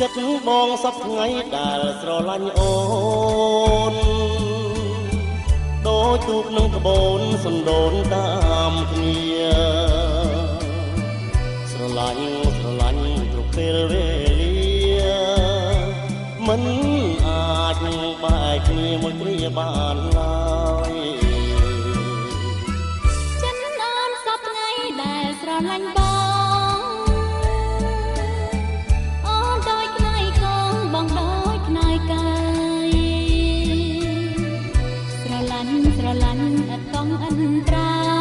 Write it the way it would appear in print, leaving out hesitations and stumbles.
ចិត្តបងសពថ្ងៃដែលស្រឡាញ់អូនដូចទូកនឹងក្បូនសណ្ដូនតាមគ្នាស្រឡាញ់គ្រប់ពេលវេលាមិនអាចបែកគ្នាមួយគ្រាបានឡើយចិត្តអូនសពថ្ងៃដែលស្រឡាញ់បងស្រឡាញ់អត់កងអន្តរា